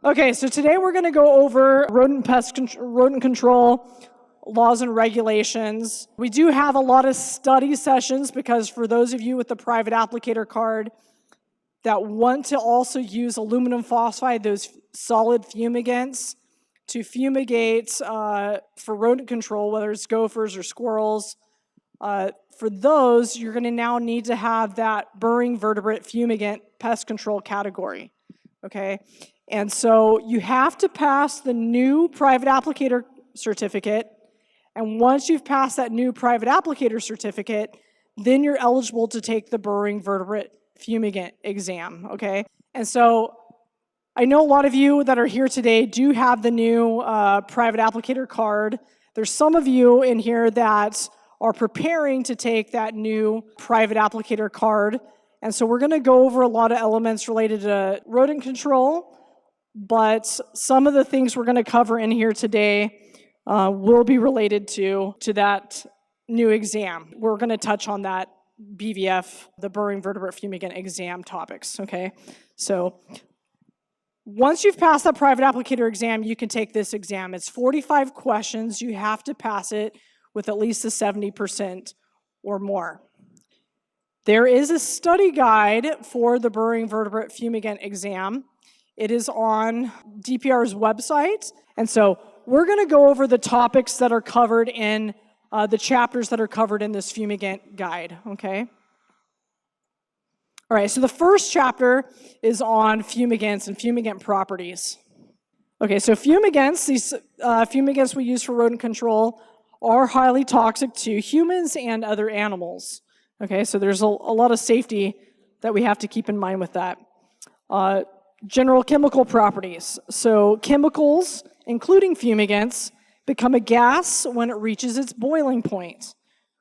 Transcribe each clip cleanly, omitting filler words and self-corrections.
Okay, so today we're going to go over rodent control laws and regulations. We do have a lot of study sessions because for those of you with the private applicator card that want to also use aluminum phosphide, those solid fumigants, to fumigate for rodent control, whether it's gophers or squirrels, for those, you're going to now need to have that burrowing vertebrate fumigant pest control category, okay? And so you have to pass the new private applicator certificate, and once you've passed that new private applicator certificate, then you're eligible to take the burrowing vertebrate fumigant exam, okay? And so I know a lot of you that are here today do have the new private applicator card. There's some of you in here that are preparing to take that new private applicator card. And so we're going to go over a lot of elements related to rodent control, but some of the things we're going to cover in here today will be related to that new exam. We're going to touch on that BVF, the burrowing vertebrate fumigant exam topics, okay? So once you've passed that private applicator exam, you can take this exam. It's 45 questions. You have to pass it with at least a 70% or more. There is a study guide for the burrowing vertebrate fumigant exam. It is on DPR's website. And so we're going to go over the topics that are covered in the chapters that are covered in this fumigant guide, okay? All right, so the first chapter is on fumigants and fumigant properties. Okay, so fumigants, these fumigants we use for rodent control are highly toxic to humans and other animals. Okay, so there's a lot of safety that we have to keep in mind with that. General chemical properties. So chemicals, including fumigants, become a gas when it reaches its boiling point,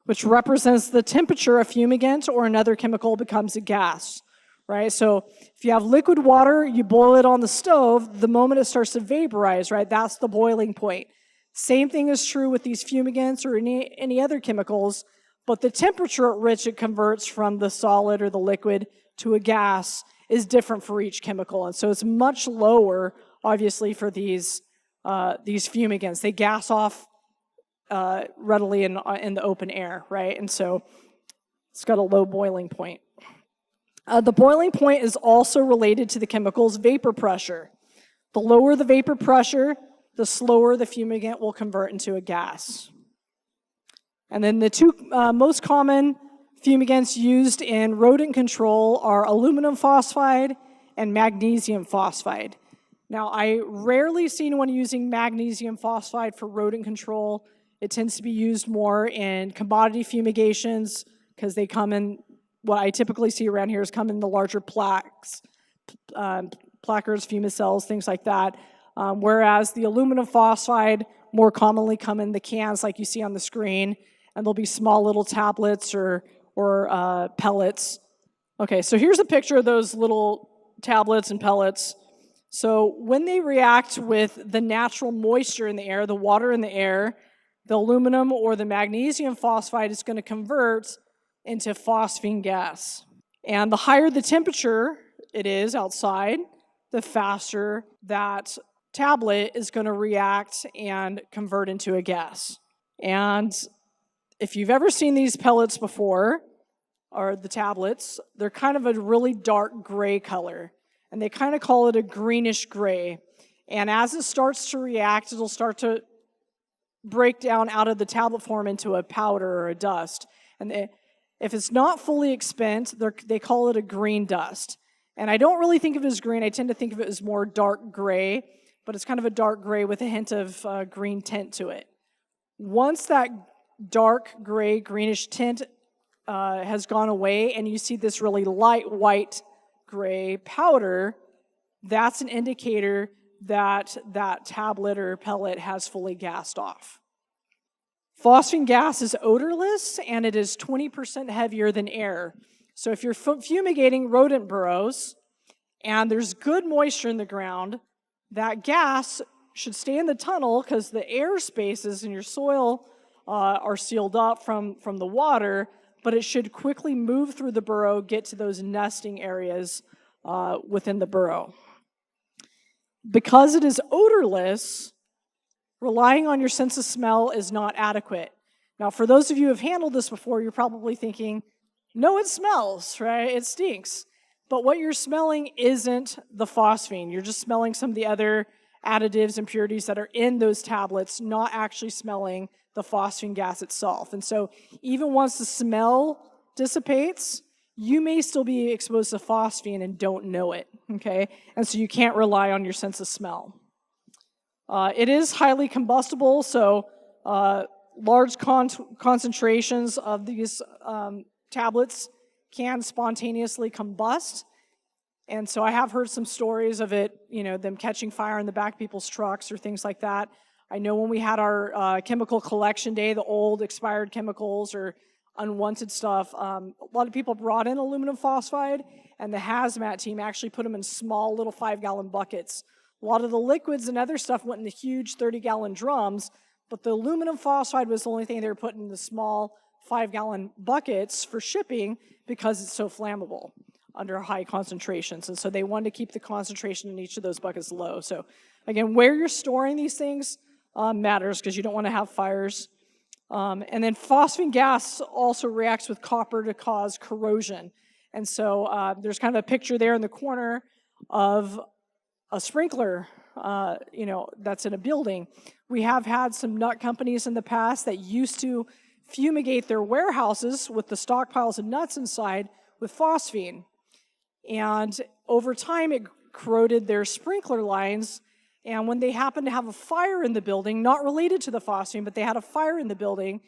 which represents the temperature a fumigant or another chemical becomes a gas, right? So if you have liquid water, you boil it on the stove, the moment it starts to vaporize, right, that's the boiling point. Same thing is true with these fumigants or any other chemicals, but the temperature at which it converts from the solid or the liquid to a gas is different for each chemical. And so it's much lower, obviously, for these fumigants. They gas off readily in the open air, right? And so it's got a low boiling point. The boiling point is also related to the chemical's vapor pressure. The lower the vapor pressure, the slower the fumigant will convert into a gas. And then the two most common fumigants used in rodent control are aluminum phosphide and magnesium phosphide. Now, I rarely see anyone using magnesium phosphide for rodent control. It tends to be used more in commodity fumigations because they come in, what I typically see around here is come in the larger plaques, placards, fumicels, things like that. Whereas the aluminum phosphide more commonly come in the cans like you see on the screen, and there'll be small little tablets or pellets. Okay, so here's a picture of those little tablets and pellets. So when they react with the natural moisture in the air, the water in the air, the aluminum or the magnesium phosphide is going to convert into phosphine gas. And the higher the temperature it is outside, the faster that tablet is going to react and convert into a gas. And if you've ever seen these pellets before, or the tablets, they're kind of a really dark gray color. And they kind of call it a greenish gray. And as it starts to react, it'll start to break down out of the tablet form into a powder or a dust. And if it's not fully expent, they call it a green dust. And I don't really think of it as green. I tend to think of it as more dark gray, but it's kind of a dark gray with a hint of green tint to it. Once that dark gray, greenish tint has gone away and you see this really light white gray powder, that's an indicator that that tablet or pellet has fully gassed off. Phosphine gas is odorless and it is 20% heavier than air. So if you're fumigating rodent burrows and there's good moisture in the ground, that gas should stay in the tunnel because the air spaces in your soil are sealed up from the water, but it should quickly move through the burrow, get to those nesting areas within the burrow. Because it is odorless, relying on your sense of smell is not adequate. Now, for those of you who have handled this before, you're probably thinking, no, it smells, right? It stinks. But what you're smelling isn't the phosphine. You're just smelling some of the other additives, impurities that are in those tablets, not actually smelling the phosphine gas itself. And so even once the smell dissipates, you may still be exposed to phosphine and don't know it, okay? And so you can't rely on your sense of smell. It is highly combustible, so large concentrations of these tablets can spontaneously combust. And so I have heard some stories of it, them catching fire in the back of people's trucks or things like that. I know when we had our chemical collection day, the old expired chemicals or unwanted stuff, a lot of people brought in aluminum phosphide, and the hazmat team actually put them in small little 5-gallon buckets. A lot of the liquids and other stuff went in the huge 30-gallon drums, but the aluminum phosphide was the only thing they were putting in the small 5-gallon buckets for shipping because it's so flammable under high concentrations. And so they wanted to keep the concentration in each of those buckets low. So again, where you're storing these things matters because you don't want to have fires. And then phosphine gas also reacts with copper to cause corrosion. And so there's kind of a picture there in the corner of a sprinkler, that's in a building. We have had some nut companies in the past that used to fumigate their warehouses with the stockpiles of nuts inside with phosphine. And over time, it corroded their sprinkler lines. And when they happened to have a fire in the building, not related to the phosphine, but they had a fire in the building,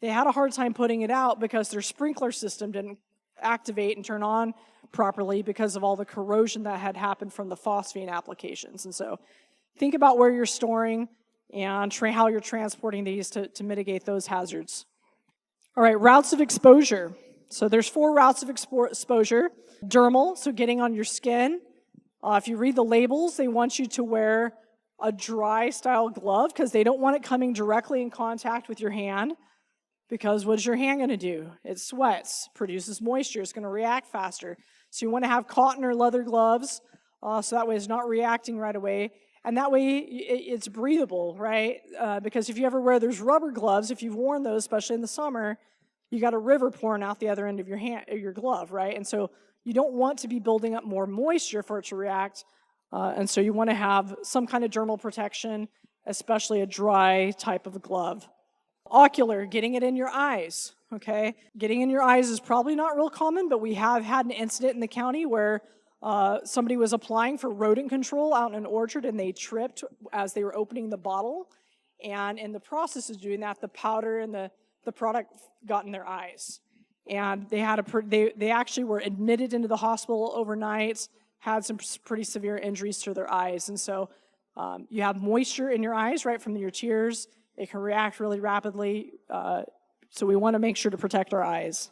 they had a hard time putting it out because their sprinkler system didn't activate and turn on properly because of all the corrosion that had happened from the phosphine applications. And so think about where you're storing and how you're transporting these to mitigate those hazards. All right, routes of exposure. So there's 4 routes of exposure. Dermal, so getting on your skin. If you read the labels, they want you to wear a dry style glove because they don't want it coming directly in contact with your hand, because what is your hand going to do? It sweats, produces moisture, it's going to react faster. So you want to have cotton or leather gloves so that way it's not reacting right away. And that way it's breathable, right? Because if you ever wear those rubber gloves, if you've worn those, especially in the summer, you got a river pouring out the other end of your glove, right? And so you don't want to be building up more moisture for it to react. And so you want to have some kind of dermal protection, especially a dry type of a glove. Ocular, getting it in your eyes, okay? Getting in your eyes is probably not real common, but we have had an incident in the county where somebody was applying for rodent control out in an orchard and they tripped as they were opening the bottle. And in the process of doing that, the powder and the product got in their eyes. And they actually were admitted into the hospital overnight, had some pretty severe injuries to their eyes. And so you have moisture in your eyes, right, from your tears. It can react really rapidly, so we want to make sure to protect our eyes.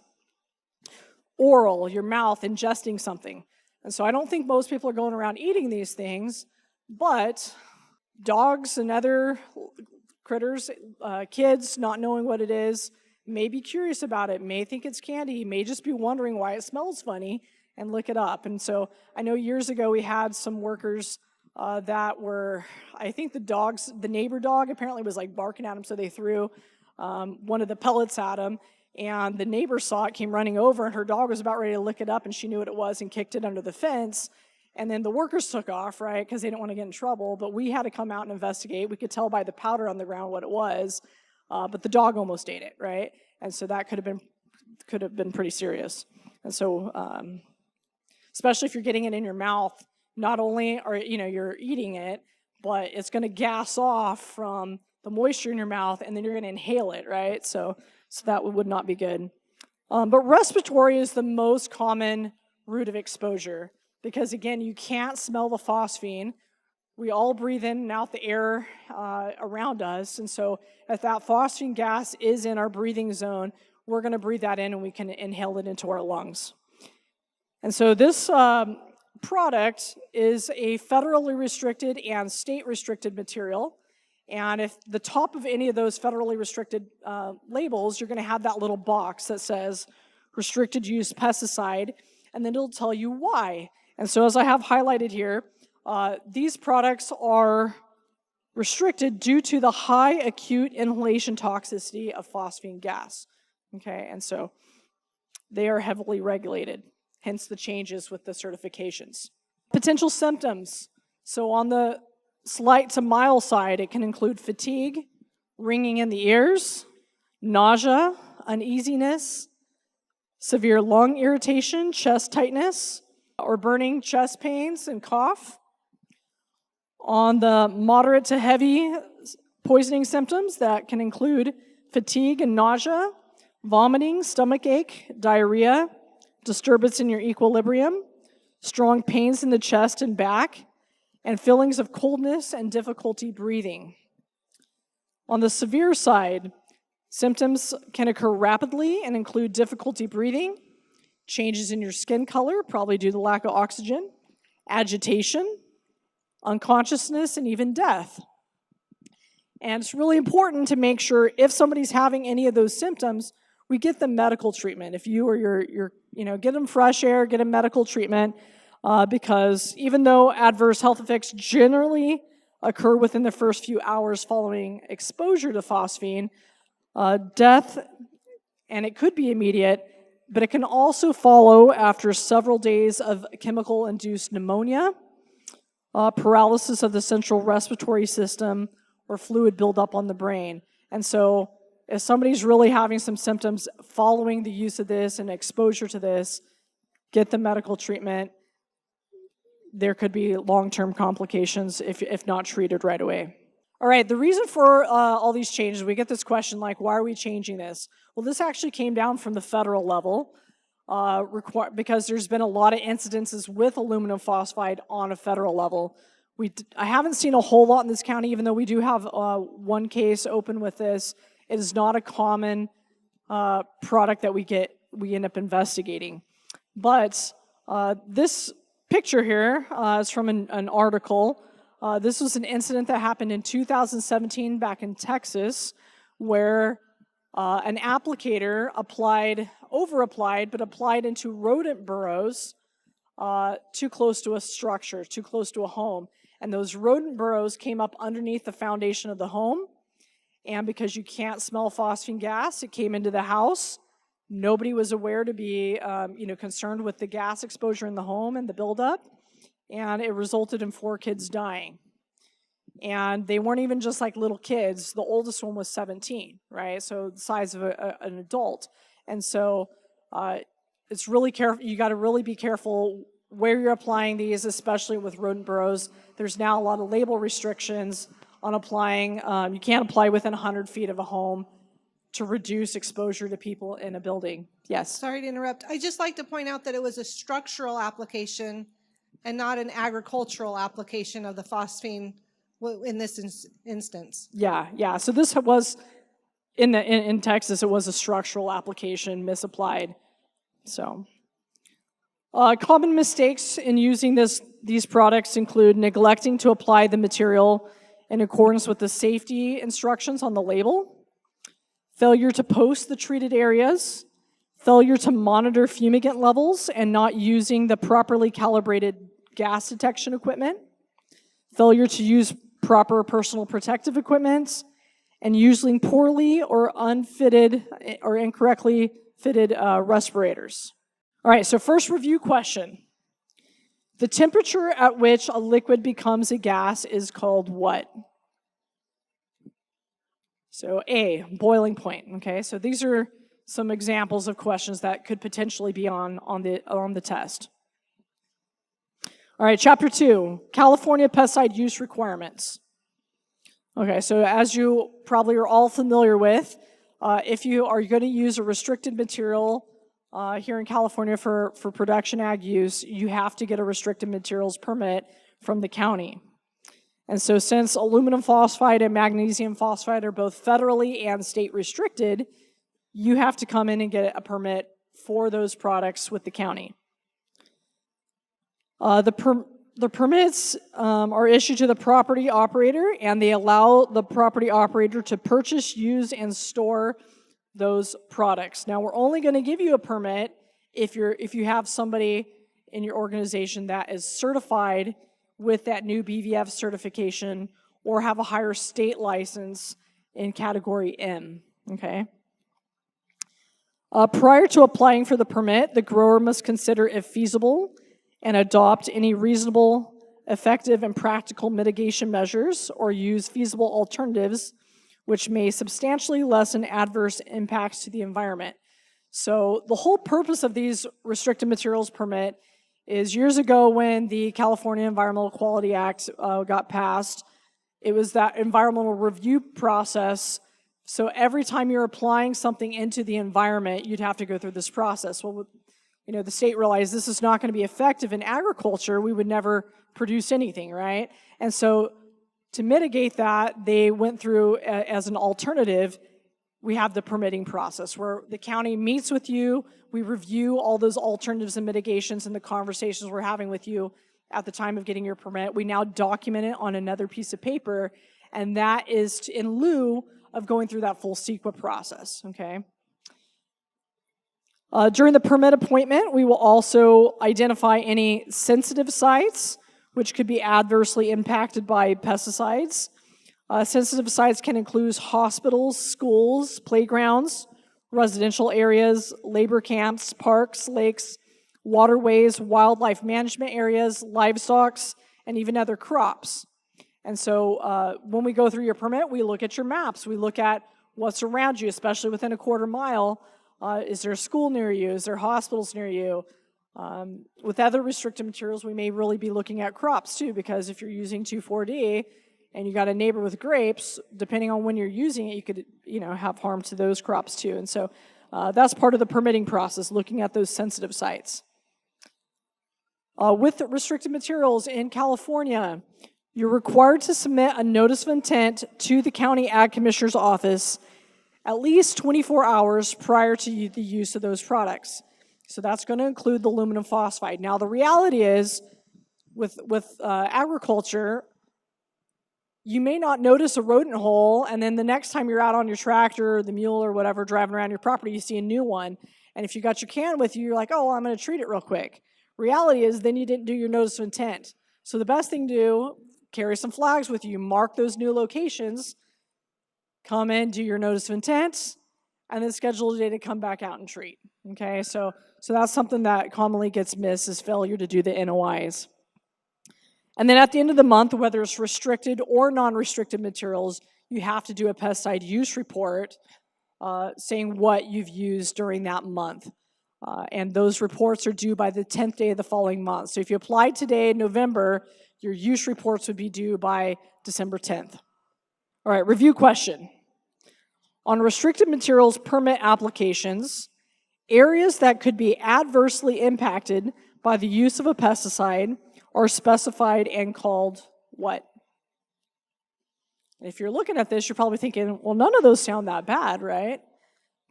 Oral, your mouth, ingesting something. And so I don't think most people are going around eating these things, but dogs and other critters, kids not knowing what it is, may be curious about it, may think it's candy, may just be wondering why it smells funny, and look it up. And so I know years ago we had some workers that were, I think the neighbor dog apparently was like barking at him, so they threw one of the pellets at him, and the neighbor saw it, came running over, and her dog was about ready to lick it up, and she knew what it was and kicked it under the fence. And then the workers took off, right, because they didn't want to get in trouble, but we had to come out and investigate. We could tell by the powder on the ground what it was, but the dog almost ate it, right? And so that could have been pretty serious. And so, especially if you're getting it in your mouth, not only are you're eating it, but it's going to gas off from the moisture in your mouth, and then you're going to inhale it, right? So that would not be good. But respiratory is the most common route of exposure because, again, you can't smell the phosphine. We all breathe in and out the air around us, and so if that phosphine gas is in our breathing zone, we're going to breathe that in and we can inhale it into our lungs. And so this product is a federally restricted and state restricted material. And if the top of any of those federally restricted labels, you're going to have that little box that says restricted use pesticide, and then it'll tell you why. And so as I have highlighted here, These products are restricted due to the high acute inhalation toxicity of phosphine gas. Okay, and so they are heavily regulated, hence the changes with the certifications. Potential symptoms. So on the slight to mild side, it can include fatigue, ringing in the ears, nausea, uneasiness, severe lung irritation, chest tightness, or burning chest pains and cough. On the moderate to heavy poisoning symptoms, that can include fatigue and nausea, vomiting, stomach ache, diarrhea, disturbance in your equilibrium, strong pains in the chest and back, and feelings of coldness and difficulty breathing. On the severe side, symptoms can occur rapidly and include difficulty breathing, changes in your skin color, probably due to lack of oxygen, agitation, unconsciousness, and even death. And it's really important to make sure if somebody's having any of those symptoms, we get them medical treatment. If you or your get them fresh air, get them medical treatment, because even though adverse health effects generally occur within the first few hours following exposure to phosphine, death, and it could be immediate, but it can also follow after several days of chemical-induced pneumonia, paralysis of the central respiratory system, or fluid buildup on the brain. And so if somebody's really having some symptoms following the use of this and exposure to this, get the medical treatment. There could be long-term complications if not treated right away. All right, the reason for all these changes, we get this question like, why are we changing this? Well, this actually came down from the federal level because there's been a lot of incidences with aluminum phosphide on a federal level. I haven't seen a whole lot in this county, even though we do have one case open with this. It is not a common product that we end up investigating. But this picture here is from an article. This was an incident that happened in 2017 back in Texas, where an applicator applied into rodent burrows too close to a structure, too close to a home. And those rodent burrows came up underneath the foundation of the home. And because you can't smell phosphine gas, it came into the house. Nobody was aware to be concerned with the gas exposure in the home and the buildup. And it resulted in 4 kids dying. And they weren't even just like little kids. The oldest one was 17, right? So the size of an adult. And so it's really careful. You got to really be careful where you're applying these, especially with rodent burrows. There's now a lot of label restrictions on applying. You can't apply within 100 feet of a home to reduce exposure to people in a building. Yes? Sorry to interrupt. I'd just like to point out that it was a structural application and not an agricultural application of the phosphine in this instance. Yeah. So this was, in Texas, it was a structural application misapplied. So, common mistakes in using these products include neglecting to apply the material in accordance with the safety instructions on the label, failure to post the treated areas, failure to monitor fumigant levels and not using the properly calibrated gas detection equipment, failure to use proper personal protective equipment, and using poorly or unfitted or incorrectly fitted respirators. All right, so first review question. The temperature at which a liquid becomes a gas is called what? So A, boiling point, okay? So these are some examples of questions that could potentially be on the test. All right, chapter 2, California pesticide use requirements. Okay, so as you probably are all familiar with, if you are going to use a restricted material here in California for production ag use, you have to get a restricted materials permit from the county. And so since aluminum phosphide and magnesium phosphide are both federally and state restricted, you have to come in and get a permit for those products with the county. The permits are issued to the property operator, and they allow the property operator to purchase, use, and store those products. Now, we're only going to give you a permit if you have somebody in your organization that is certified with that new BVF certification or have a higher state license in category M, okay? Prior to applying for the permit, the grower must consider if feasible and adopt any reasonable, effective, and practical mitigation measures or use feasible alternatives which may substantially lessen adverse impacts to the environment. So the whole purpose of these restricted materials permit is years ago when the California Environmental Quality Act got passed, it was that environmental review process. So every time you're applying something into the environment, you'd have to go through this process. Well, you know, the state realized this is not going to be effective in agriculture. We would never produce anything, right? And so to mitigate that, they went through as an alternative, we have the permitting process where the county meets with you, we review all those alternatives and mitigations and the conversations we're having with you at the time of getting your permit. We now document it on another piece of paper, and that is in lieu of going through that full CEQA process, okay? During the permit appointment, we will also identify any sensitive sites which could be adversely impacted by pesticides. Sensitive sites can include hospitals, schools, playgrounds, residential areas, labor camps, parks, lakes, waterways, wildlife management areas, livestock, and even other crops. And so when we go through your permit, we look at your maps. We look at what's around you, especially within a quarter mile. Is there a school near you? Is there hospitals near you? With other restricted materials, we may really be looking at crops too, because if you're using 2,4-D and you got a neighbor with grapes, depending on when you're using it, you could, you know, have harm to those crops too. And so that's part of the permitting process, looking at those sensitive sites. With the restricted materials in California, you're required to submit a notice of intent to the county ag commissioner's office at least 24 hours prior to the use of those products. So that's going to include the aluminum phosphide. Now the reality is, with agriculture, you may not notice a rodent hole, and then the next time you're out on your tractor or the mule or whatever driving around your property, you see a new one. And if you got your can with you, you're like, oh, well, I'm going to treat it real quick. Reality is, then you didn't do your notice of intent. So the best thing to do, carry some flags with you, mark those new locations, come in, do your notice of intent, and then schedule a day to come back out and treat. Okay, so that's something that commonly gets missed, is failure to do the NOIs. And then at the end of the month, whether it's restricted or non-restricted materials, you have to do a pesticide use report saying what you've used during that month. And those reports are due by the 10th day of the following month. So if you applied today in November, your use reports would be due by December 10th. All right, review question. On restricted materials permit applications, areas that could be adversely impacted by the use of a pesticide are specified and called what? If you're looking at this, you're probably thinking, well, none of those sound that bad, right?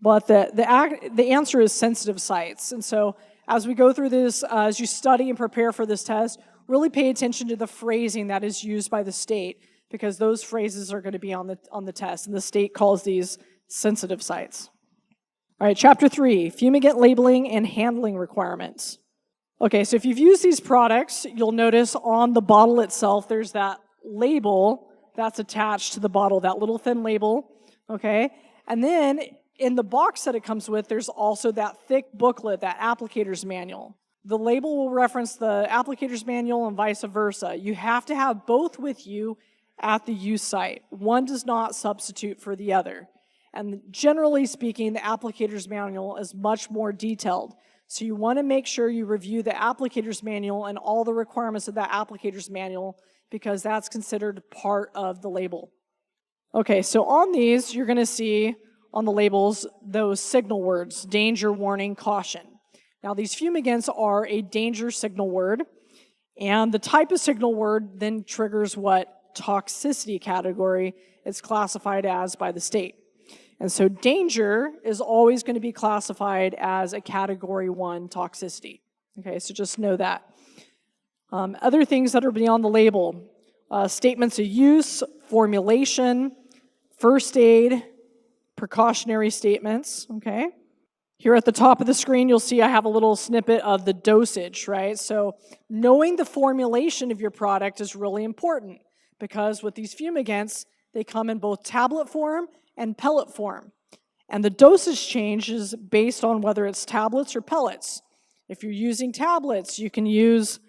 But the answer is sensitive sites. And so as we go through this, as you study and prepare for this test, really pay attention to the phrasing that is used by the state, because those phrases are going to be on the test, and the state calls these sensitive sites. All right, Chapter 3, Fumigant Labeling and Handling Requirements. Okay, so if you've used these products, you'll notice on the bottle itself, there's that label that's attached to the bottle, that little thin label, okay? And then in the box that it comes with, there's also that thick booklet, that applicator's manual. The label will reference the applicator's manual and vice versa. You have to have both with you at the use site. One does not substitute for the other. And generally speaking, the applicator's manual is much more detailed. So you want to make sure you review the applicator's manual and all the requirements of that applicator's manual, because that's considered part of the label. Okay, so on these, you're going to see on the labels those signal words: danger, warning, caution. Now these fumigants are a danger signal word, and the type of signal word then triggers what toxicity category it's classified as by the state. And so danger is always going to be classified as a category 1 toxicity. Okay, so just know that. Other things that are beyond the label: statements of use, formulation, first aid, precautionary statements, okay? Here at the top of the screen, you'll see I have a little snippet of the dosage, right? So knowing the formulation of your product is really important because with these fumigants, they come in both tablet form and pellet form. And the dosage changes based on whether it's tablets or pellets. If you're using tablets, you can use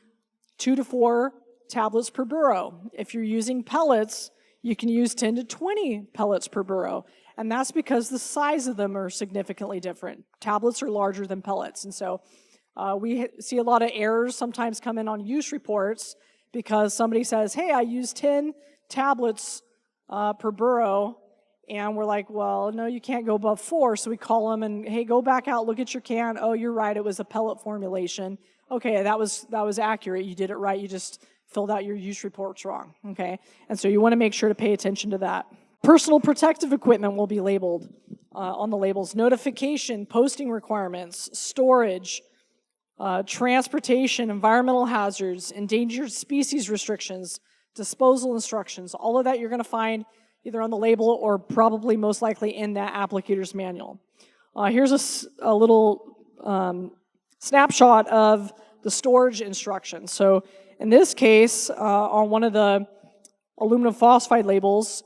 2 to 4 tablets per burrow. If you're using pellets, you can use 10 to 20 pellets per burrow. And that's because the size of them are significantly different. Tablets are larger than pellets. And so we see a lot of errors sometimes come in on use reports because somebody says, hey, I used 10 tablets per burrow. And we're like, well, no, you can't go above 4. So we call them and, hey, go back out, look at your can. Oh, you're right, it was a pellet formulation. Okay, that was accurate. You did it right. You just filled out your use reports wrong. Okay, and so you want to make sure to pay attention to that. Personal protective equipment will be labeled on the labels. Notification, posting requirements, storage, transportation, environmental hazards, endangered species restrictions, disposal instructions. All of that you're going to find either on the label or probably most likely in that applicator's manual. Here's a little snapshot of the storage instructions. So in this case, on one of the aluminum phosphide labels,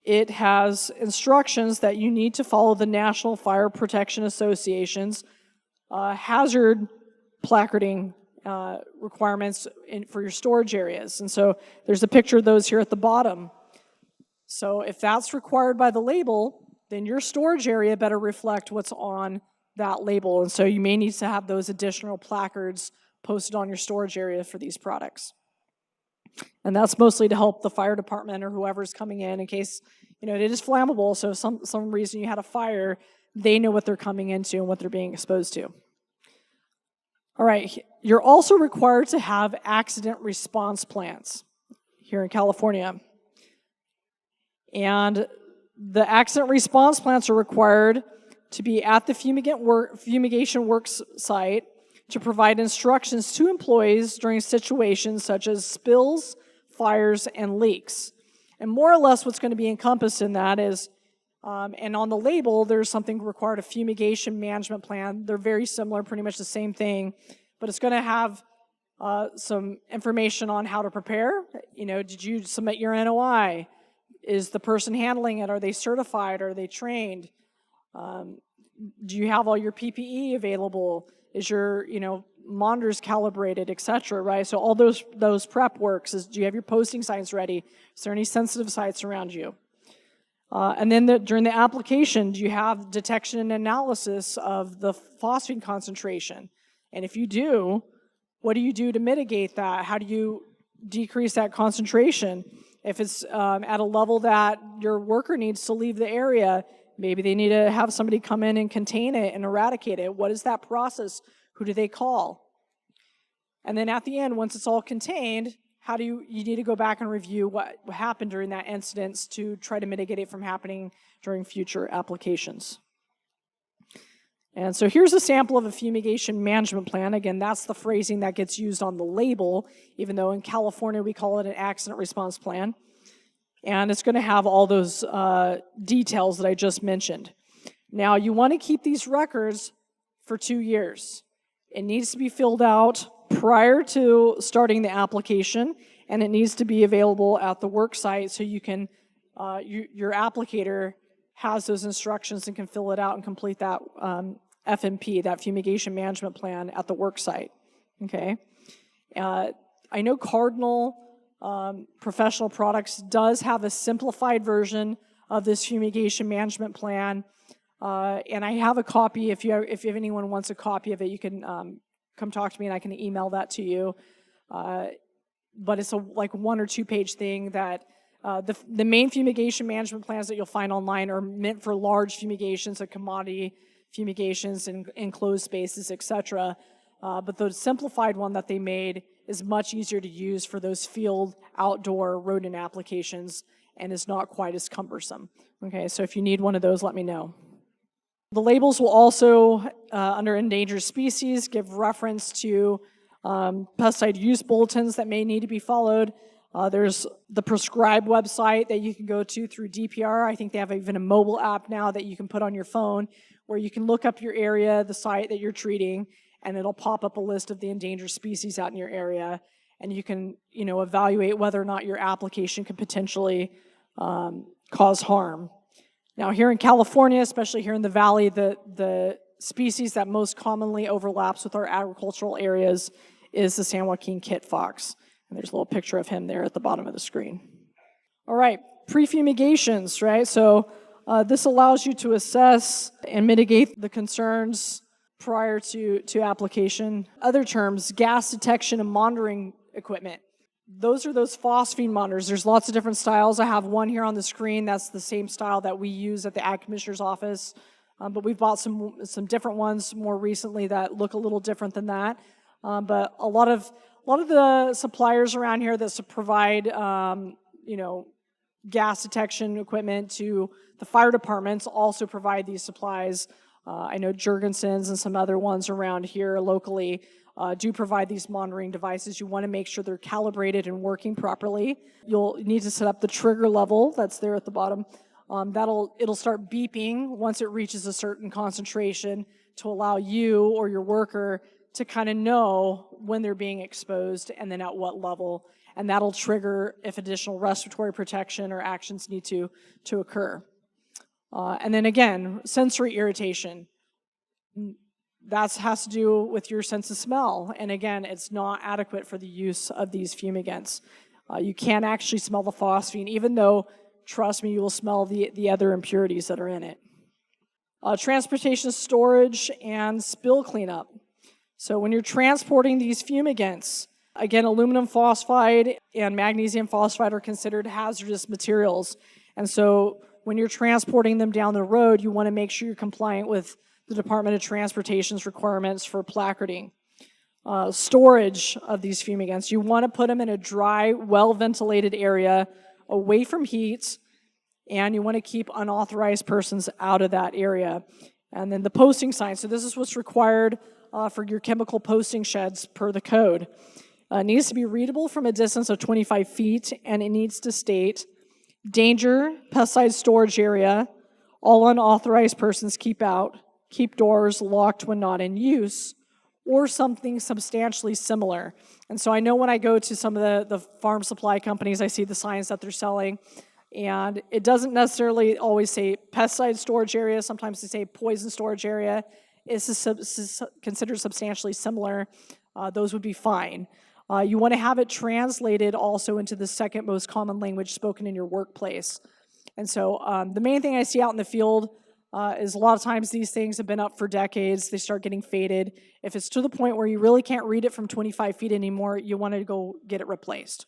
it has instructions that you need to follow the National Fire Protection Association's hazard placarding requirements for your storage areas. And so there's a picture of those here at the bottom. So if that's required by the label, then your storage area better reflect what's on that label. And so you may need to have those additional placards posted on your storage area for these products. And that's mostly to help the fire department or whoever's coming in case, it is flammable. So if some reason you had a fire, they know what they're coming into and what they're being exposed to. All right, you're also required to have accident response plans here in California. And the accident response plans are required to be at the fumigation works site to provide instructions to employees during situations such as spills, fires, and leaks. And more or less what's going to be encompassed in that is, and on the label, there's something required, a fumigation management plan. They're very similar, pretty much the same thing, but it's going to have some information on how to prepare. Did you submit your NOI? Is the person handling it, are they certified? Are they trained? Do you have all your PPE available? Is your, monitors calibrated, et cetera, right? So all those prep works. Do you have your posting sites ready? Is there any sensitive sites around you? And then during the application, do you have detection and analysis of the phosphine concentration? And if you do, what do you do to mitigate that? How do you decrease that concentration? If it's at a level that your worker needs to leave the area, maybe they need to have somebody come in and contain it and eradicate it. What is that process? Who do they call? And then at the end, once it's all contained, you need to go back and review what happened during that incident to try to mitigate it from happening during future applications. And so here's a sample of a fumigation management plan. Again, that's the phrasing that gets used on the label, even though in California we call it an accident response plan. And it's going to have all those details that I just mentioned. Now, you want to keep these records for 2 years. It needs to be filled out prior to starting the application, and it needs to be available at the work site so you can, your applicator has those instructions and can fill it out and complete that FMP, that fumigation management plan at the work site, okay? I know Cardinal Professional Products does have a simplified version of this fumigation management plan, and I have a copy. If anyone wants a copy of it, you can come talk to me and I can email that to you. But it's a 1 or 2 page thing that the main fumigation management plans that you'll find online are meant for large fumigations, like commodity fumigations and enclosed spaces, etc. But the simplified one that they made is much easier to use for those field outdoor rodent applications and is not quite as cumbersome. Okay, so if you need one of those, let me know. The labels will also, under endangered species, give reference to pesticide use bulletins that may need to be followed. There's the Prescribe website that you can go to through DPR. I think they have even a mobile app now that you can put on your phone where you can look up your area, the site that you're treating, and it'll pop up a list of the endangered species out in your area, and you can, evaluate whether or not your application could potentially cause harm. Now, here in California, especially here in the valley, the species that most commonly overlaps with our agricultural areas is the San Joaquin kit fox. And there's a little picture of him there at the bottom of the screen. All right, pre-fumigations, right? So this allows you to assess and mitigate the concerns prior to application. Other terms, gas detection and monitoring equipment. Those are those phosphine monitors. There's lots of different styles. I have one here on the screen. That's the same style that we use at the Ag Commissioner's office. But we've bought some different ones more recently that look a little different than that. But a lot of the suppliers around here that provide gas detection equipment to the fire departments also provide these supplies. I know Jurgensen's and some other ones around here locally do provide these monitoring devices. You want to make sure they're calibrated and working properly. You'll need to set up the trigger level that's there at the bottom. It'll start beeping once it reaches a certain concentration to allow you or your worker to kind of know when they're being exposed and then at what level. And that'll trigger if additional respiratory protection or actions need to occur. And then again, sensory irritation. That has to do with your sense of smell. And again, it's not adequate for the use of these fumigants. You can't actually smell the phosphine, even though, trust me, you will smell the other impurities that are in it. Transportation, storage, and spill cleanup. So when you're transporting these fumigants, again, aluminum phosphide and magnesium phosphide are considered hazardous materials. And so when you're transporting them down the road, you want to make sure you're compliant with the Department of Transportation's requirements for placarding. Storage of these fumigants, you want to put them in a dry, well-ventilated area away from heat, and you want to keep unauthorized persons out of that area. And then the posting sign, so this is what's required for your chemical posting sheds per the code. It needs to be readable from a distance of 25 feet, and it needs to state, danger, pesticide storage area, all unauthorized persons keep out, keep doors locked when not in use, or something substantially similar. And so I know when I go to some of the farm supply companies, I see the signs that they're selling, and it doesn't necessarily always say pesticide storage area. Sometimes they say poison storage area. It's considered substantially similar. Those would be fine. You want to have it translated also into the second most common language spoken in your workplace. And so the main thing I see out in the field is a lot of times these things have been up for decades. They start getting faded. If it's to the point where you really can't read it from 25 feet anymore, you want to go get it replaced.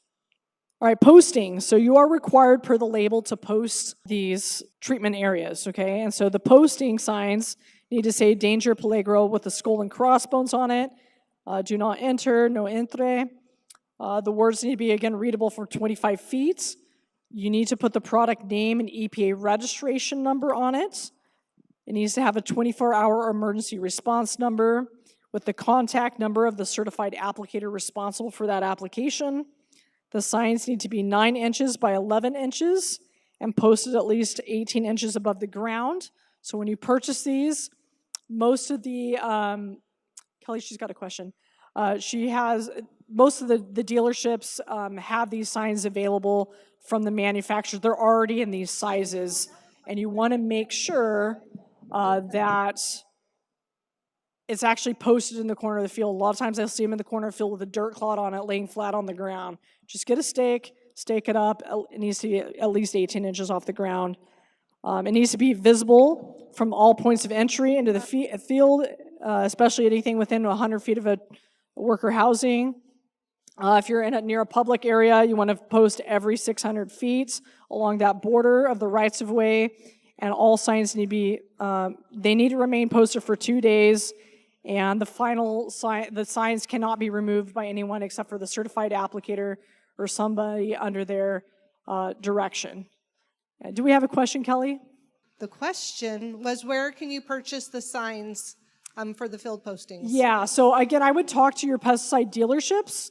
All right, posting. So you are required per the label to post these treatment areas, okay? And so the posting signs need to say danger peligro with the skull and crossbones on it. Do not enter, no entre. The words need to be, again, readable for 25 feet. You need to put the product name and EPA registration number on it. It needs to have a 24-hour emergency response number with the contact number of the certified applicator responsible for that application. The signs need to be 9 inches by 11 inches and posted at least 18 inches above the ground. So when you purchase these, most of the, Kelly, she's got a question. Most of the dealerships have these signs available from the manufacturer. They're already in these sizes, and you want to make sure that it's actually posted in the corner of the field. A lot of times I'll see them in the corner of the field with a dirt clod on it, laying flat on the ground. Just get a stake, stake it up. It needs to be at least 18 inches off the ground. It needs to be visible from all points of entry into the field, especially anything within 100 feet of a worker housing. If you're near a public area, you want to post every 600 feet along that border of the rights of way, and all signs need to be, they need to remain posted for 2 days, and the signs cannot be removed by anyone except for the certified applicator or somebody under their direction. Do we have a question, Kelly? The question was, where can you purchase the signs for the field postings? Yeah, so again, I would talk to your pesticide dealerships.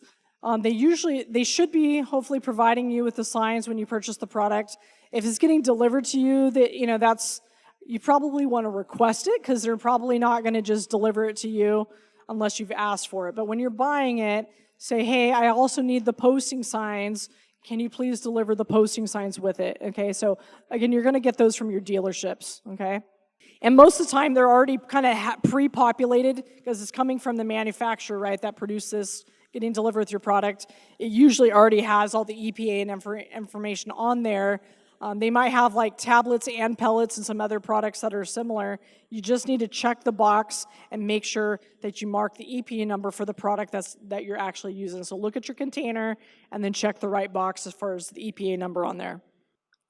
They should be hopefully providing you with the signs when you purchase the product. If it's getting delivered to you, you probably want to request it because they're probably not going to just deliver it to you unless you've asked for it. But when you're buying it, say, hey, I also need the posting signs. Can you please deliver the posting signs with it? Okay, so again, you're going to get those from your dealerships, okay? And most of the time, they're already kind of pre-populated because it's coming from the manufacturer, right, that produced this, getting delivered with your product. It usually already has all the EPA and information on there. They might have like tablets and pellets and some other products that are similar. You just need to check the box and make sure that you mark the EPA number for the product that you're actually using. So look at your container and then check the right box as far as the EPA number on there.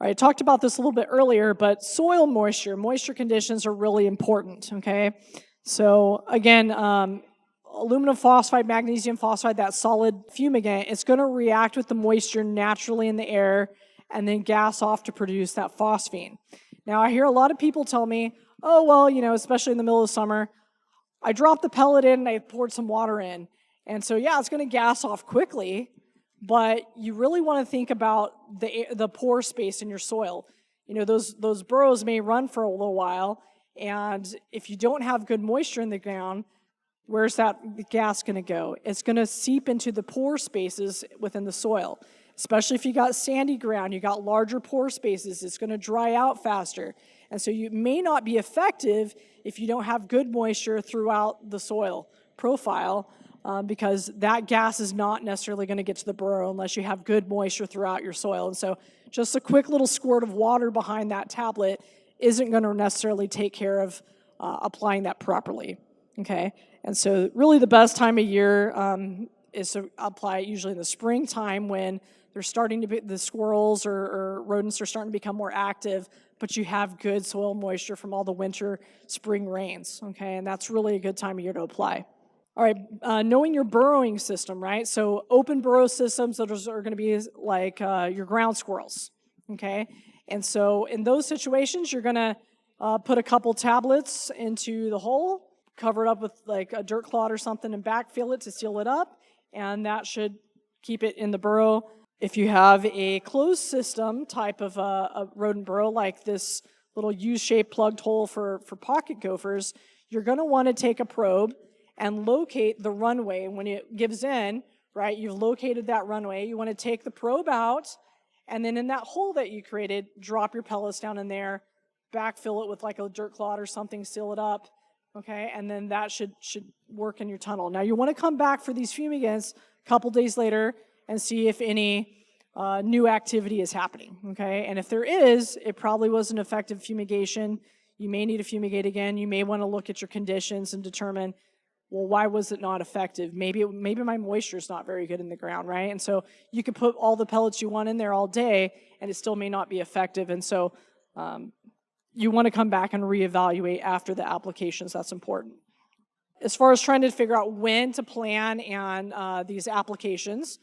All right, I talked about this a little bit earlier, but soil moisture conditions are really important, okay? So again, aluminum phosphide, magnesium phosphide, that solid fumigant, it's going to react with the moisture naturally in the air and then gas off to produce that phosphine. Now, I hear a lot of people tell me, oh, well, you know, especially in the middle of summer, I dropped the pellet in and I poured some water in. And so, yeah, it's going to gas off quickly, but you really want to think about the pore space in your soil. You know, those burrows may run for a little while, and if you don't have good moisture in the ground, where's that gas going to go? It's going to seep into the pore spaces within the soil. Especially if you got sandy ground, you got larger pore spaces, it's going to dry out faster. And so you may not be effective if you don't have good moisture throughout the soil profile, because that gas is not necessarily going to get to the burrow unless you have good moisture throughout your soil. And so just a quick little squirt of water behind that tablet isn't going to necessarily take care of applying that properly. Okay, and so really the best time of year is to apply it usually in the springtime when they're starting to be, the squirrels or rodents are starting to become more active, but you have good soil moisture from all the winter, spring rains, okay? And that's really a good time of year to apply. All right, knowing your burrowing system, right? So open burrow systems, those are going to be like your ground squirrels, okay? And so in those situations, you're going to put a couple tablets into the hole, cover it up with like a dirt clod or something, and backfill it to seal it up, and that should keep it in the burrow. If you have a closed system type of a rodent burrow, like this little U-shaped plugged hole for pocket gophers, you're going to want to take a probe and locate the runway. When it gives in, right, you've located that runway. You want to take the probe out, and then in that hole that you created, drop your pellets down in there, backfill it with like a dirt clod or something, seal it up, okay, and then that should work in your tunnel. Now, you want to come back for these fumigants a couple days later and see if any new activity is happening, okay? And if there is, it probably was an effective fumigation. You may need to fumigate again. You may want to look at your conditions and determine, well, why was it not effective? Maybe my moisture is not very good in the ground, right? And so you could put all the pellets you want in there all day, and it still may not be effective. And so you want to come back and reevaluate after the applications. That's important. As far as trying to figure out when to plan and these applications,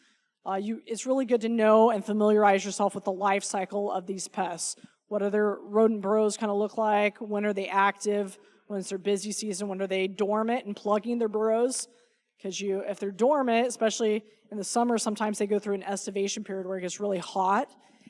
it's really good to know and familiarize yourself with the life cycle of these pests. What do their rodent burrows kind of look like? When are they active? When it's their busy season? When are they dormant and plugging their burrows? Because if they're dormant, especially in the summer, sometimes they go through an estivation period where it gets really hot,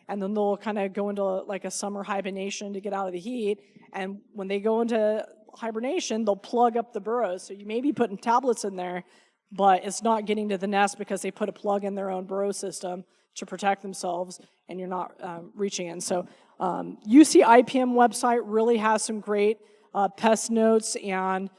and then they'll kind of go into like a summer hibernation to get out of the heat. And when they go into hibernation, they'll plug up the burrows. So you may be putting tablets in there, but it's not getting to the nest because they put a plug in their own burrow system to protect themselves, and you're not reaching in. So UC IPM website really has some great pest notes and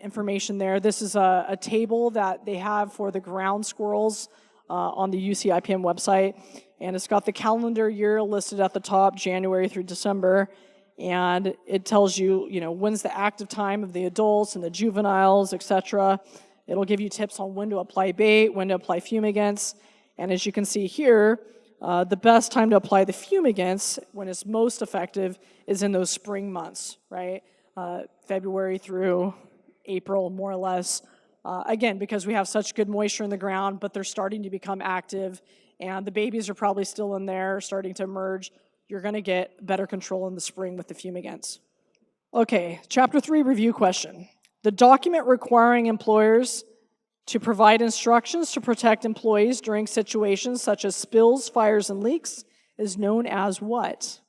information there. This is a table that they have for the ground squirrels on the UC IPM website, and it's got the calendar year listed at the top, January through December, and it tells you, when's the active time of the adults and the juveniles, etc. It'll give you tips on when to apply bait, when to apply fumigants, and as you can see here, the best time to apply the fumigants, when it's most effective, is in those spring months, right? February through April, more or less. Again, because we have such good moisture in the ground, but they're starting to become active, and the babies are probably still in there, starting to emerge. You're going to get better control in the spring with the fumigants. Okay, Chapter 3 review question. The document requiring employers to provide instructions to protect employees during situations such as spills, fires, and leaks is known as what?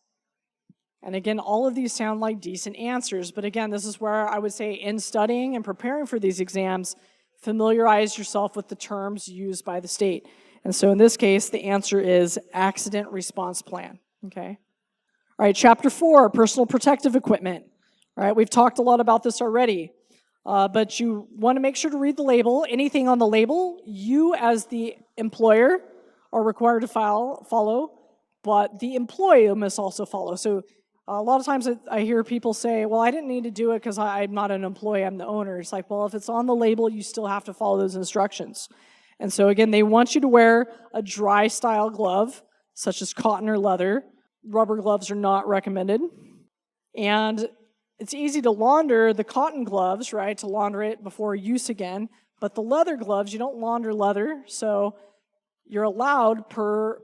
And again, all of these sound like decent answers, but again, this is where I would say in studying and preparing for these exams, familiarize yourself with the terms used by the state. And so in this case, the answer is accident response plan, okay? All right, chapter 4, personal protective equipment. All right, we've talked a lot about this already, but you want to make sure to read the label. Anything on the label, you as the employer are required to follow, but the employee must also follow. So a lot of times I hear people say, well, I didn't need to do it because I'm not an employee, I'm the owner. It's like, well, if it's on the label, you still have to follow those instructions. And so again, they want you to wear a dry style glove, such as cotton or leather. Rubber gloves are not recommended. And it's easy to launder the cotton gloves, right, to launder it before use again. But the leather gloves, you don't launder leather, so you're allowed per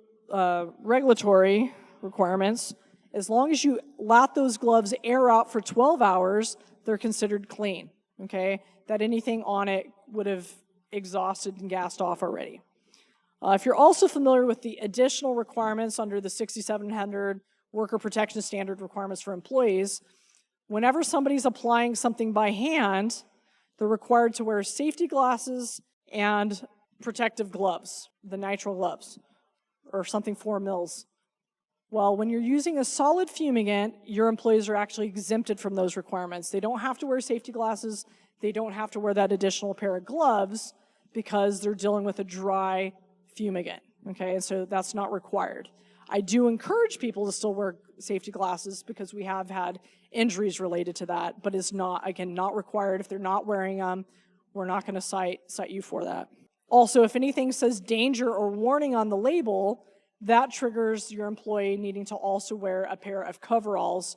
regulatory requirements. As long as you let those gloves air out for 12 hours, they're considered clean, okay? That anything on it would have exhausted and gassed off already. If you're also familiar with the additional requirements under the 6700 Worker Protection Standard requirements for employees, whenever somebody's applying something by hand, they're required to wear safety glasses and protective gloves, the nitrile gloves, or something 4 mils. Well, when you're using a solid fumigant, your employees are actually exempted from those requirements. They don't have to wear safety glasses. They don't have to wear that additional pair of gloves because they're dealing with a dry fumigant, okay? And so that's not required. I do encourage people to still wear safety glasses because we have had injuries related to that, but it's not, again, not required. If they're not wearing them, we're not going to cite you for that. Also, if anything says danger or warning on the label, that triggers your employee needing to also wear a pair of coveralls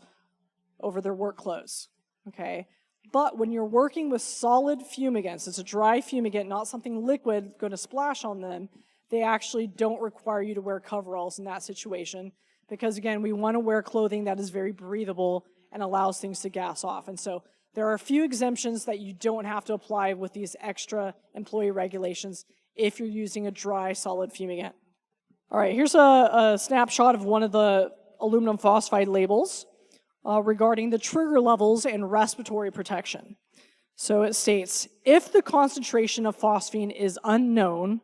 over their work clothes, okay? But when you're working with solid fumigants, it's a dry fumigant, not something liquid going to splash on them, they actually don't require you to wear coveralls in that situation because, again, we want to wear clothing that is very breathable and allows things to gas off. And so there are a few exemptions that you don't have to apply with these extra employee regulations if you're using a dry, solid fumigant. All right, here's a snapshot of one of the aluminum phosphide labels regarding the trigger levels and respiratory protection. So it states, if the concentration of phosphine is unknown,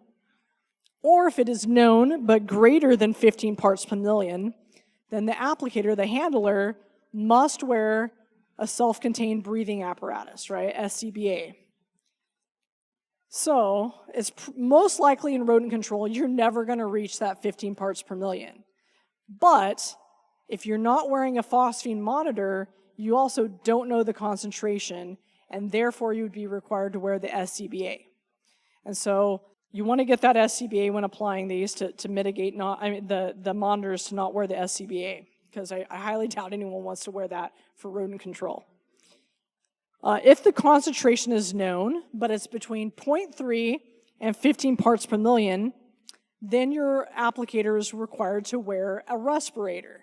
or if it is known but greater than 15 parts per million, then the applicator, the handler, must wear a self-contained breathing apparatus, right, SCBA. So it's most likely in rodent control, you're never going to reach that 15 parts per million. But if you're not wearing a phosphine monitor, you also don't know the concentration, and therefore you would be required to wear the SCBA. And so you want to get that SCBA when applying these to mitigate the monitors to not wear the SCBA, because I highly doubt anyone wants to wear that for rodent control. If the concentration is known, but it's between 0.3 and 15 parts per million, then your applicator is required to wear a respirator.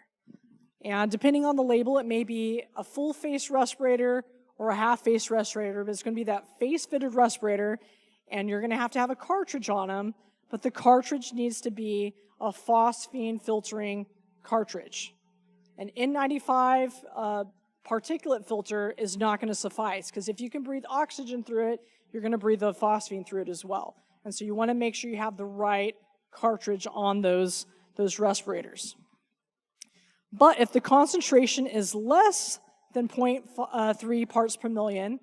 And depending on the label, it may be a full face respirator or a half face respirator, but it's going to be that face fitted respirator, and you're going to have a cartridge on them, but the cartridge needs to be a phosphine filtering cartridge. An N95 particulate filter is not going to suffice, because if you can breathe oxygen through it, you're going to breathe the phosphine through it as well. And so you want to make sure you have the right cartridge on those respirators. But if the concentration is less than 0.3 parts per million,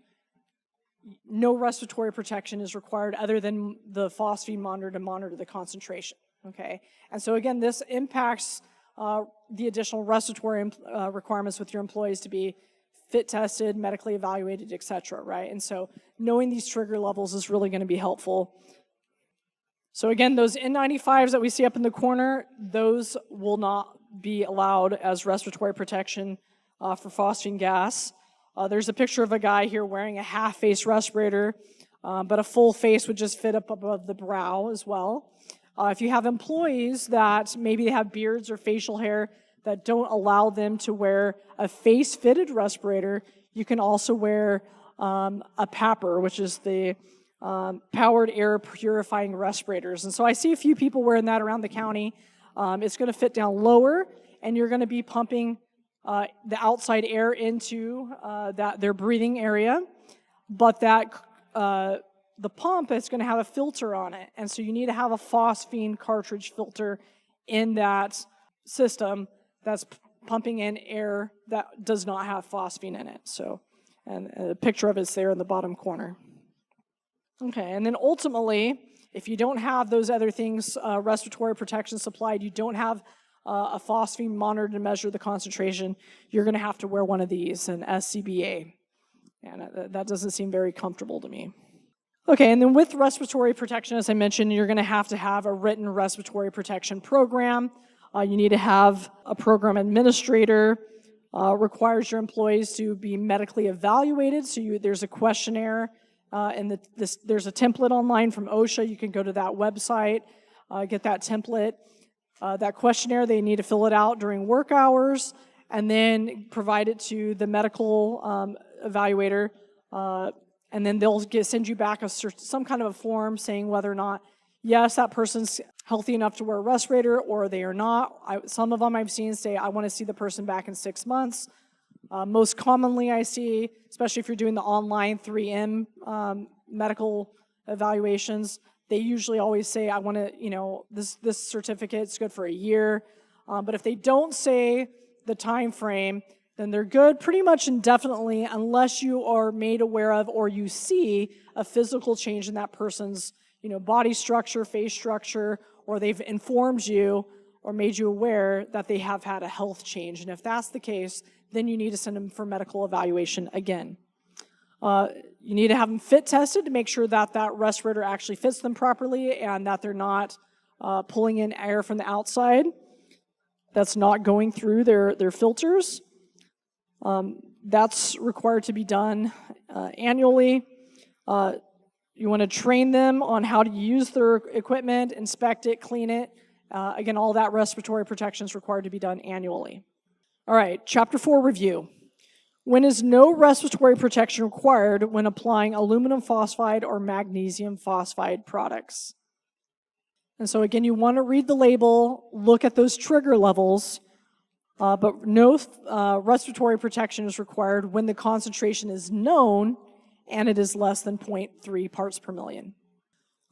no respiratory protection is required other than the phosphine monitor to monitor the concentration, okay? And so again, this impacts the additional respiratory requirements with your employees to be fit tested, medically evaluated, et cetera, right? And so knowing these trigger levels is really going to be helpful. So again, those N95s that we see up in the corner, those will not be allowed as respiratory protection for phosphine gas. There's a picture of a guy here wearing a half-face respirator, but a full face would just fit up above the brow as well. If you have employees that maybe they have beards or facial hair that don't allow them to wear a face-fitted respirator, you can also wear a PAPR, which is the powered air purifying respirators. And so I see a few people wearing that around the county. It's going to fit down lower, and you're going to be pumping the outside air into their breathing area, but that the pump is going to have a filter on it, and so you need to have a phosphine cartridge filter in that system that's pumping in air that does not have phosphine in it. So, and a picture of it's there in the bottom corner. Okay, and then ultimately, if you don't have those other things, respiratory protection supplied, you don't have a phosphine monitor to measure the concentration, you're going to have to wear one of these, an SCBA. And that doesn't seem very comfortable to me. Okay, and then with respiratory protection, as I mentioned, you're going to have a written respiratory protection program. You need to have a program administrator. Requires your employees to be medically evaluated. So there's a questionnaire, and there's a template online from OSHA. You can go to that website, get that template. That questionnaire, they need to fill it out during work hours, and then provide it to the medical evaluator, and then they'll send you back some kind of a form saying whether or not, yes, that person's healthy enough to wear a respirator, or they are not. Some of them I've seen say, I want to see the person back in 6 months. Most commonly I see, especially if you're doing the online 3M medical evaluations, they usually always say, I want to, this certificate's good for a year. But if they don't say the time frame, then they're good pretty much indefinitely unless you are made aware of or you see a physical change in that person's body structure, face structure, or they've informed you or made you aware that they have had a health change. And if that's the case, then you need to send them for medical evaluation again. You need to have them fit tested to make sure that that respirator actually fits them properly and that they're not pulling in air from the outside that's not going through their filters. That's required to be done annually. You want to train them on how to use their equipment, inspect it, clean it. Again, all that respiratory protection is required to be done annually. All right, Chapter 4 review. When is no respiratory protection required when applying aluminum phosphide or magnesium phosphide products? And so again, you want to read the label, look at those trigger levels, but no respiratory protection is required when the concentration is known and it is less than 0.3 parts per million.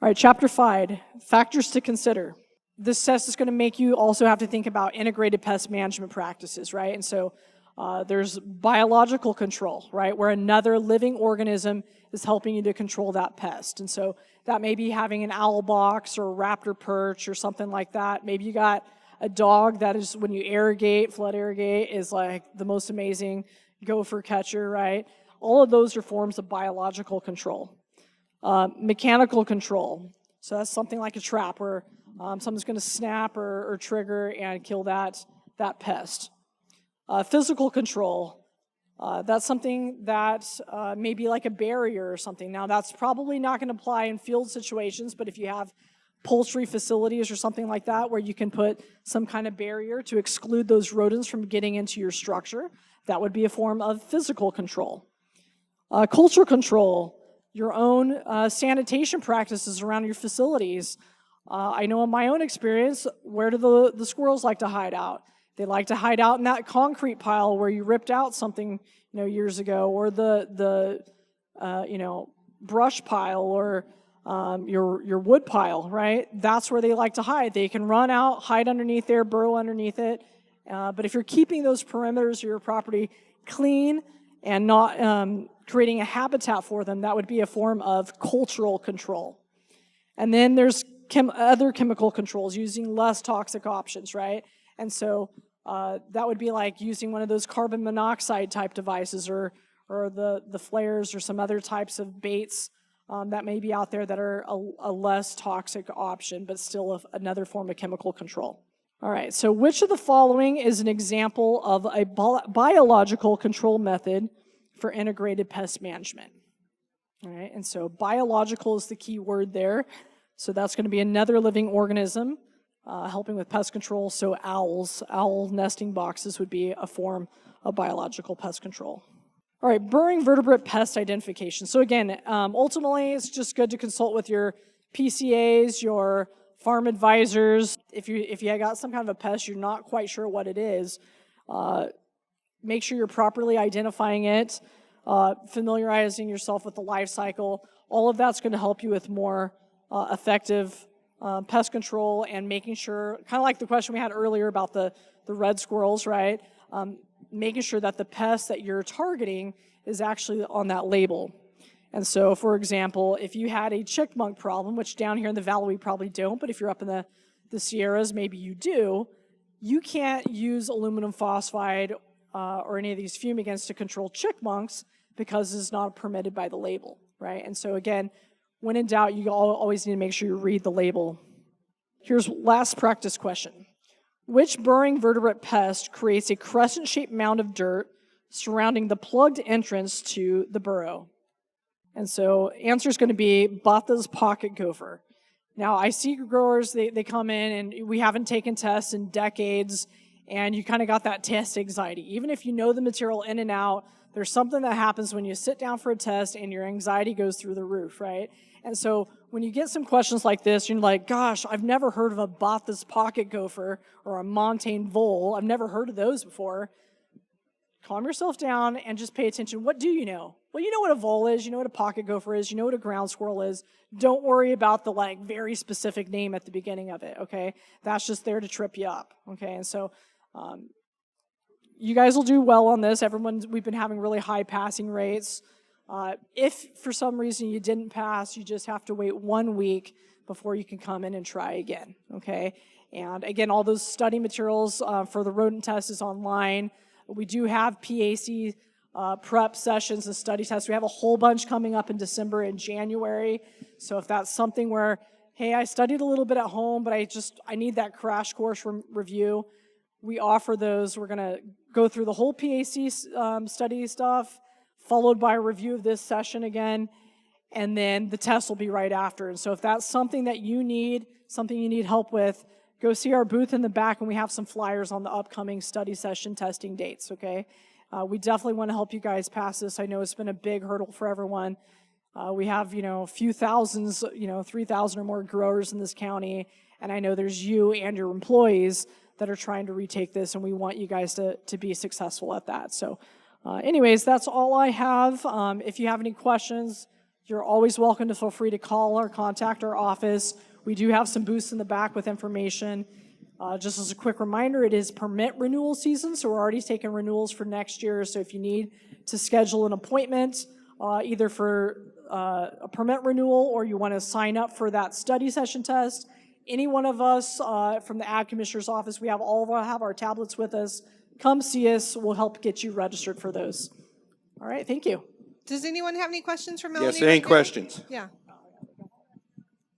All right, Chapter 5, factors to consider. This test is going to make you also have to think about integrated pest management practices, right? And so there's biological control, right, where another living organism is helping you to control that pest. And so that may be having an owl box or a raptor perch or something like that. Maybe you got a dog that is, when you irrigate, flood irrigate, is like the most amazing gopher catcher, right? All of those are forms of biological control. Mechanical control. So that's something like a trap where something's going to snap or trigger and kill that pest. Physical control. That's something that may be like a barrier or something. Now, that's probably not going to apply in field situations, but if you have poultry facilities or something like that where you can put some kind of barrier to exclude those rodents from getting into your structure, that would be a form of physical control. Culture control, your own sanitation practices around your facilities. I know in my own experience, where do the squirrels like to hide out? They like to hide out in that concrete pile where you ripped out something, years ago, or the brush pile, or your wood pile, right? That's where they like to hide. They can run out, hide underneath there, burrow underneath it. But if you're keeping those perimeters of your property clean and not creating a habitat for them, that would be a form of cultural control. And then there's other chemical controls, using less toxic options, right? And so that would be like using one of those carbon monoxide type devices, or the flares, or some other types of baits that may be out there that are a less toxic option, but still another form of chemical control. All right, so which of the following is an example of a biological control method for integrated pest management? All right, and so biological is the key word there. So that's going to be another living organism helping with pest control. So owl nesting boxes would be a form of biological pest control. All right, burrowing vertebrate pest identification. So again, ultimately, it's just good to consult with your PCAs, your farm advisors. If you got some kind of a pest, you're not quite sure what it is, make sure you're properly identifying it, familiarizing yourself with the life cycle. All of that's going to help you with more effective pest control and making sure, kind of like the question we had earlier about the red squirrels, right? Making sure that the pest that you're targeting is actually on that label. And so, for example, if you had a chickmunk problem, which down here in the valley we probably don't, but if you're up in the Sierras, maybe you do, you can't use aluminum phosphide or any of these fumigants to control chickmunks because it's not permitted by the label, right? And so again, when in doubt, you always need to make sure you read the label. Here's last practice question. Which burrowing vertebrate pest creates a crescent-shaped mound of dirt surrounding the plugged entrance to the burrow? And so answer is going to be Botha's pocket gopher. Now, I see growers, they come in, and we haven't taken tests in decades, and you kind of got that test anxiety. Even if you know the material in and out, there's something that happens when you sit down for a test and your anxiety goes through the roof, right? And so when you get some questions like this, you're like, gosh, I've never heard of a Botha's pocket gopher or a montane vole. I've never heard of those before. Calm yourself down and just pay attention. What do you know? Well, you know what a vole is, you know what a pocket gopher is, you know what a ground squirrel is. Don't worry about the very specific name at the beginning of it, okay? That's just there to trip you up, okay? And so you guys will do well on this. We've been having really high passing rates. If for some reason you didn't pass, you just have to wait 1 week before you can come in and try again, okay? And again, all those study materials for the rodent test is online. We do have PAC prep sessions and study tests. We have a whole bunch coming up in December and January. So if that's something where, hey, I studied a little bit at home, but I need that crash course review, we offer those. We're going to go through the whole PAC study stuff, followed by a review of this session again, and then the test will be right after. And so if that's something that you need, something you need help with, go see our booth in the back, and we have some flyers on the upcoming study session testing dates, okay? We definitely want to help you guys pass this. I know it's been a big hurdle for everyone. We have, a few thousands, 3,000 or more growers in this county, and I know there's you and your employees that are trying to retake this, and we want you guys to be successful at that. So anyways, that's all I have. If you have any questions, you're always welcome to feel free to call or contact our office. We do have some booths in the back with information. Just as a quick reminder, it is permit renewal season, so we're already taking renewals for next year. So if you need to schedule an appointment, either for a permit renewal or you want to sign up for that study session test, any one of us from the Ag Commissioner's office, we have our tablets with us. Come see us. We'll help get you registered for those. All right, thank you. Does anyone have any questions for Melanie? Yes, any questions? Yeah.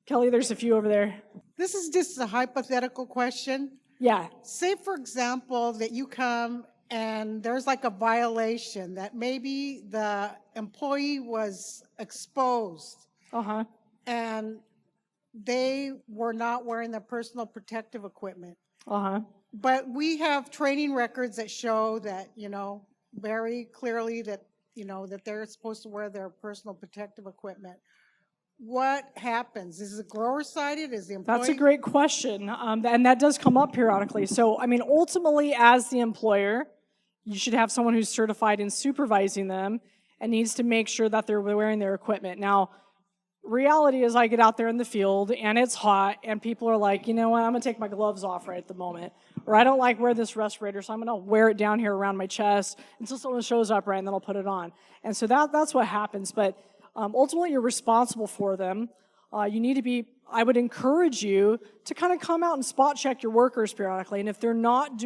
Kelly, there's a few over there. This is just a hypothetical question. Yeah. Say, for example, that you come and there's like a violation that maybe the employee was exposed Uh-huh. and they were not wearing their personal protective equipment. Uh-huh. But we have training records that show that, very clearly that, that they're supposed to wear their personal protective equipment. What happens? Is the grower cited? Is the employee? That's a great question, and that does come up periodically. So, ultimately, as the employer, you should have someone who's certified in supervising them and needs to make sure that they're wearing their equipment. Now, reality is I get out there in the field, and it's hot, and people are like, you know what, I'm going to take my gloves off right at the moment. Or I don't like wear this respirator, so I'm going to wear it down here around my chest until someone shows up, right, and then I'll put it on. And so that's what happens. But ultimately, you're responsible for them. You need to be, I would encourage you to kind of come out and spot check your workers periodically. And if they're not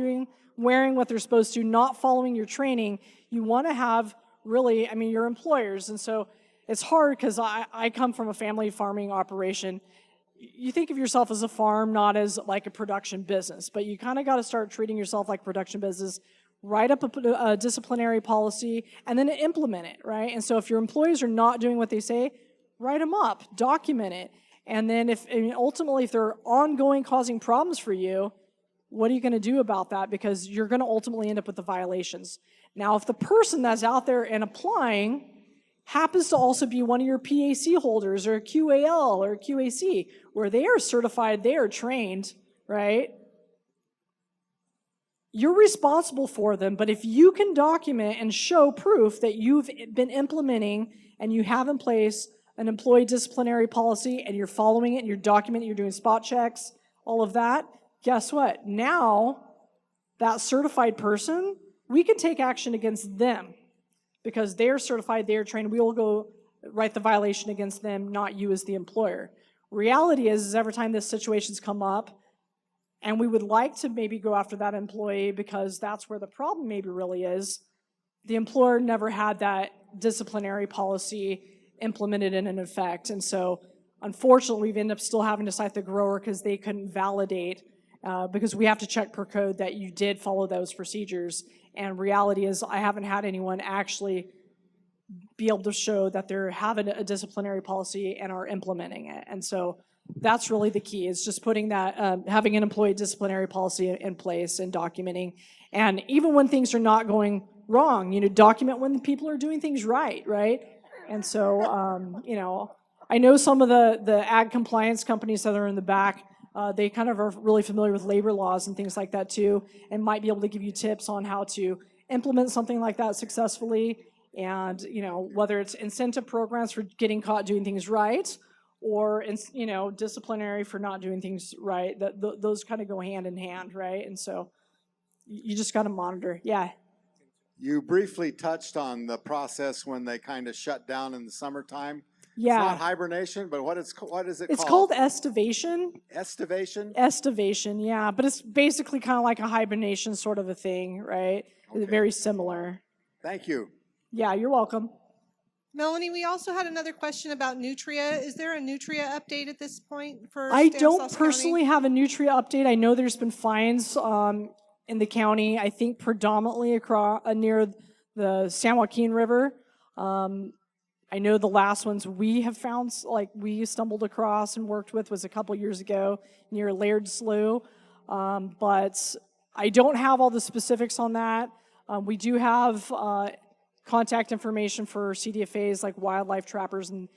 wearing what they're supposed to, not following your training, you want to have really, your employers. And so it's hard because I come from a family farming operation. You think of yourself as a farm, not as like a production business, but you kind of got to start treating yourself like production business. Write up a disciplinary policy, and then implement it, right? And so if your employees are not doing what they say, write them up, document it. And then ultimately, if they're ongoing causing problems for you, what are you going to do about that? Because you're going to ultimately end up with the violations. Now, if the person that's out there and applying happens to also be one of your PAC holders or a QAL or a QAC, where they are certified, they are trained, right? you're responsible for them, but if you can document and show proof that you've been implementing and you have in place an employee disciplinary policy and you're following it and you're documenting, you're doing spot checks, all of that, guess what? Now, that certified person, we can take action against them because they're certified, they're trained. We will go write the violation against them, not you as the employer. Reality is every time this situation's come up, and we would like to maybe go after that employee because that's where the problem maybe really is, the employer never had that disciplinary policy implemented and in effect. And so, unfortunately, we've ended up still having to cite the grower because they couldn't validate, because we have to check per code that you did follow those procedures. And reality is I haven't had anyone actually be able to show that they're having a disciplinary policy and are implementing it. And so that's really the key, is just putting that, having an employee disciplinary policy in place and documenting. And even when things are not going wrong, document when people are doing things right? And so, I know some of the ag compliance companies that are in the back, they kind of are really familiar with labor laws and things like that too, and might be able to give you tips on how to implement something like that successfully. And, whether it's incentive programs for getting caught doing things right, or, disciplinary for not doing things right, those kind of go hand in hand, right? And so you just got to monitor. Yeah. You briefly touched on the process when they kind of shut down in the summertime. Yeah. It's not hibernation, but what is it called? It's called estivation. Estivation? Estivation, yeah. But it's basically kind of like a hibernation sort of a thing, right? Okay. Very similar. Thank you. Yeah, you're welcome. Melanie, we also had another question about Nutria. Is there a Nutria update at this point for I Stanislaus don't personally have a Nutria update. I know there's been fines in the county, I think predominantly across near the San Joaquin River. I know the last ones we have found, like we stumbled across and worked with, was a couple years ago near Laird Slough. But I don't have all the specifics on that. We do have contact information for CDFAs like wildlife trappers and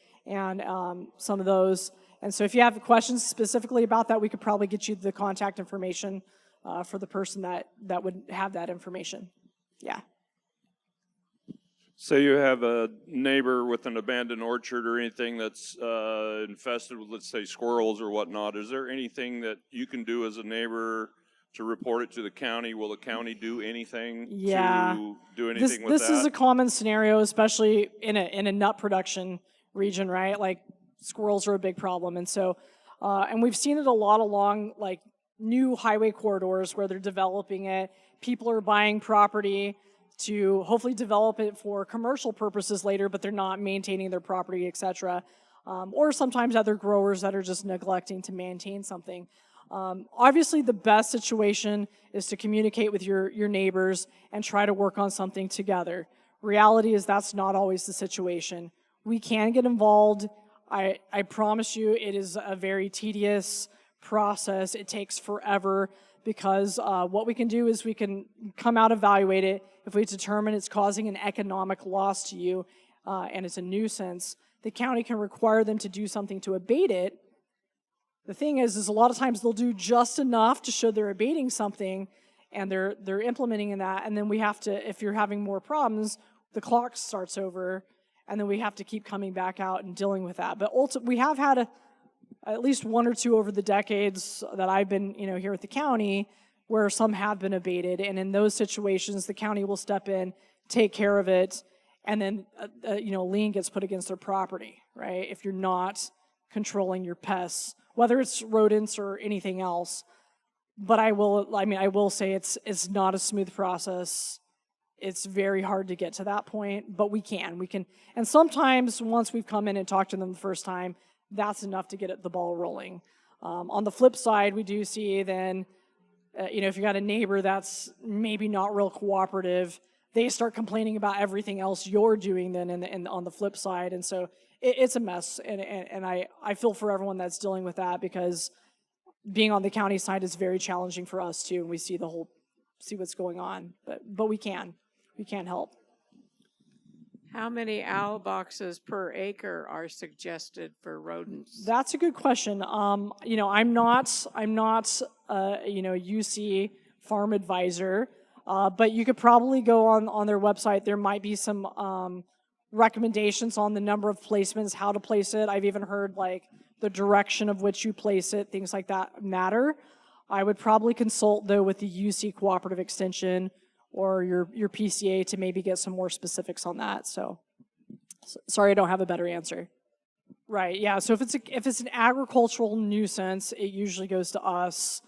some of those. And so if you have questions specifically about that, we could probably get you the contact information for the person that would have that information. Yeah. Say you have a neighbor with an abandoned orchard or anything that's infested with, let's say, squirrels or whatnot. Is there anything that you can do as a neighbor to report it to the county? Will the county do anything to do anything with that? This is a common scenario, especially in a nut production region, right? Like squirrels are a big problem. And so, and we've seen it a lot along like new highway corridors where they're developing it. People are buying property to hopefully develop it for commercial purposes later, but they're not maintaining their property, et cetera. Or sometimes other growers that are just neglecting to maintain something. Obviously, the best situation is to communicate with your neighbors and try to work on something together. Reality is that's not always the situation. We can get involved. I promise you it is a very tedious process. It takes forever because what we can do is we can come out, evaluate it. If we determine it's causing an economic loss to you and it's a nuisance, the county can require them to do something to abate it. The thing is a lot of times they'll do just enough to show they're abating something and they're implementing in that, and then we have to, if you're having more problems, the clock starts over, and then we have to keep coming back out and dealing with that. But we have had at least one or two over the decades that I've been here at the county where some have been abated, and in those situations the county will step in, take care of it, and then lien gets put against their property, right? If you're not controlling your pests, whether it's rodents or anything else. But I will say it's not a smooth process. It's very hard to get to that point, but we can. And sometimes once we've come in and talked to them the first time, that's enough to get the ball rolling. On the flip side, we do see then, if you got a neighbor that's maybe not real cooperative, they start complaining about everything else you're doing then and on the flip side. And so it's a mess, and I feel for everyone that's dealing with that because being on the county side is very challenging for us too, and we see what's going on, but we can help. How many owl boxes per acre are suggested for rodents? That's a good question. I'm not UC farm advisor. But you could probably go on their website. There might be some recommendations on the number of placements, how to place it. I've even heard like the direction of which you place it, things like that matter. I would probably consult though with the UC Cooperative Extension or your PCA to maybe get some more specifics on that. So sorry, I don't have a better answer. Right, yeah, so if it's an agricultural nuisance, it usually goes to us.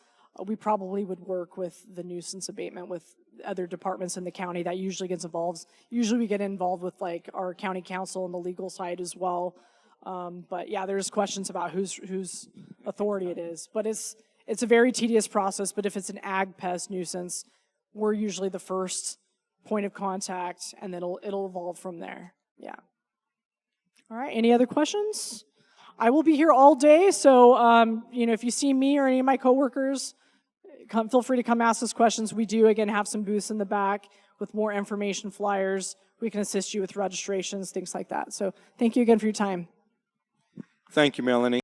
We probably would work with the nuisance abatement with other departments in the county. That usually gets involved. Usually we get involved with like our county council and the legal side as well. But yeah, there's questions about whose authority it is. But it's a very tedious process, but if it's an ag pest nuisance, we're usually the first point of contact, and then it'll evolve from there, yeah. All right, any other questions? I will be here all day, so if you see me or any of my coworkers, feel free to come ask us questions. We do, again, have some booths in the back with more information flyers. We can assist you with registrations, things like that. So thank you again for your time. Thank you, Melanie.